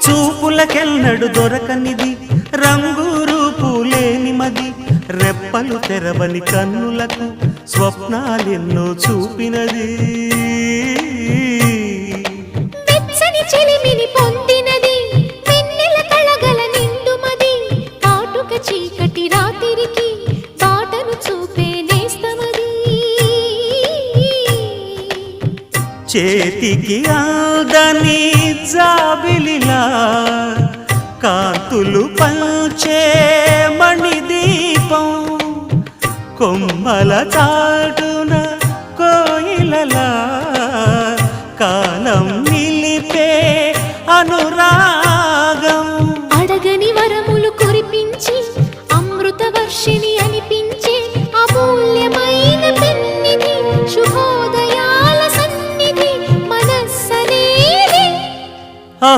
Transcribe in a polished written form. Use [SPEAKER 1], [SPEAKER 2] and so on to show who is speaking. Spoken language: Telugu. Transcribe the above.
[SPEAKER 1] చూపులకెన్నడు దొరకనిది రంగు రూపు లేని మది రెప్పలు తెరవని కన్నులకు స్వప్నాలెన్నో చూపినది
[SPEAKER 2] వెచ్చని చెలిమిని పొందినది వెన్నెల కళగల నిండుమది కాటుక చీకటి రాత్రికి బాటను చూపే నేస్తమది
[SPEAKER 1] చేతికి అందని జాబిలిలా కాంతులు పంచే మణిదీపం కొమ్మల చాటున కోయిలలా కాలం నిలిపే అనురాగం